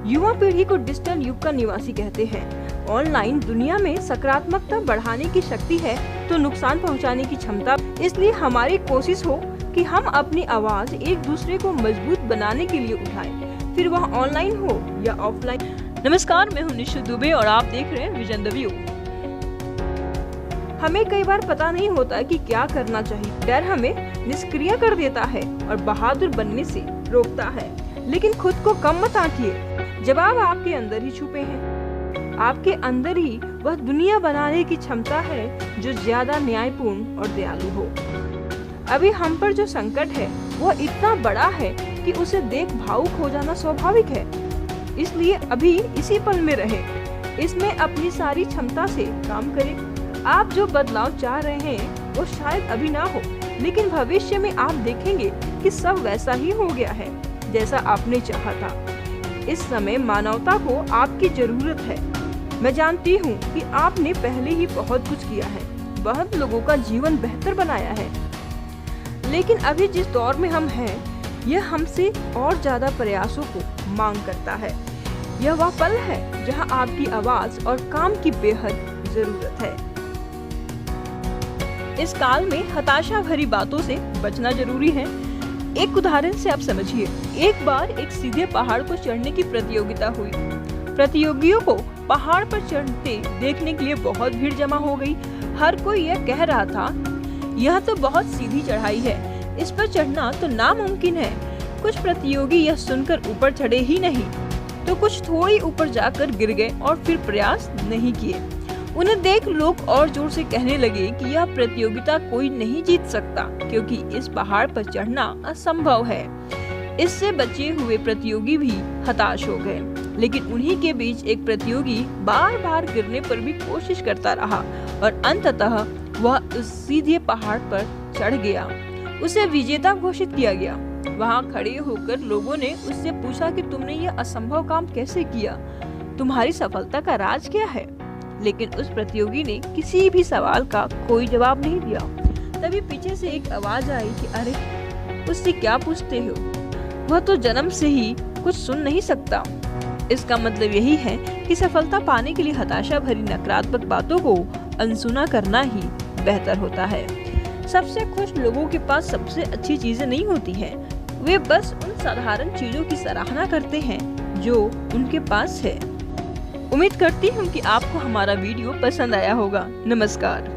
युवा पीढ़ी को डिजिटल युग का निवासी कहते हैं। ऑनलाइन दुनिया में सकारात्मकता बढ़ाने की शक्ति है तो नुकसान पहुंचाने की क्षमता। इसलिए हमारी कोशिश हो कि हम अपनी आवाज एक दूसरे को मजबूत बनाने के लिए उठाएं, फिर वह ऑनलाइन हो या ऑफलाइन। नमस्कार, मैं हूं निशु दुबे और आप देख रहे हैं विजन द व्यू। हमें कई बार पता नहीं होता कि क्या करना चाहिए। डर हमें निष्क्रिय कर देता है और बहादुर बनने से रोकता है। लेकिन खुद को कम मत आंकिए, जवाब आपके अंदर ही छुपे हैं। आपके अंदर ही वह दुनिया बनाने की क्षमता है जो ज्यादा न्यायपूर्ण और दयालु हो। अभी हम पर जो संकट है वह इतना बड़ा है कि उसे देख भावुक हो जाना स्वाभाविक है। इसलिए अभी इसी पल में रहे, इसमें अपनी सारी क्षमता से काम करें। आप जो बदलाव चाह रहे हैं वो शायद अभी ना हो, लेकिन भविष्य में आप देखेंगे कि सब वैसा ही हो गया है जैसा आपने चाहा था। इस समय मानवता को आपकी जरूरत है। मैं जानती हूँ कि आपने पहले ही बहुत कुछ किया है, बहुत लोगों का जीवन बेहतर बनाया है, लेकिन अभी जिस दौर में हम हैं, यह हमसे और ज्यादा प्रयासों को मांग करता है। यह वह पल है जहाँ आपकी आवाज और काम की बेहद जरूरत है। इस काल में हताशा भरी बातों से बचना जरूरी है। एक उदाहरण से आप समझिए। एक बार एक सीधे पहाड़ को चढ़ने की प्रतियोगिता हुई। प्रतियोगियों को पहाड़ पर चढ़ते देखने के लिए बहुत भीड़ जमा हो गई। हर कोई यह कह रहा था, यह तो बहुत सीधी चढ़ाई है, इस पर चढ़ना तो नामुमकिन है। कुछ प्रतियोगी यह सुनकर ऊपर चढ़े ही नहीं, तो कुछ थोड़ी ऊपर जाकर गिर गए और फिर प्रयास नहीं किए। उन्हें देख लोग और जोर से कहने लगे कि यह प्रतियोगिता कोई नहीं जीत सकता, क्योंकि इस पहाड़ पर चढ़ना असंभव है। इससे बचे हुए प्रतियोगी भी हताश हो गए, लेकिन उन्हीं के बीच एक प्रतियोगी बार बार गिरने पर भी कोशिश करता रहा और अंततः वह उस सीधे पहाड़ पर चढ़ गया। उसे विजेता घोषित किया गया। वहां खड़े होकर लोगों ने उससे पूछा कि तुमने यह असंभव काम कैसे किया, तुम्हारी सफलता का राज क्या है? लेकिन उस प्रतियोगी ने किसी भी सवाल का कोई जवाब नहीं दिया। तभी पीछे से एक आवाज आई कि अरे, उससे क्या पूछते हो, वह तो जन्म से ही कुछ सुन नहीं सकता। इसका मतलब यही है कि सफलता पाने के लिए हताशा भरी नकारात्मक बातों को अनसुना करना ही बेहतर होता है। सबसे खुश लोगों के पास सबसे अच्छी चीजें नहीं होती हैं, वे बस उन साधारण चीजों की सराहना करते हैं जो उनके पास है। उम्मीद करती हूँ कि आपको हमारा वीडियो पसंद आया होगा। नमस्कार।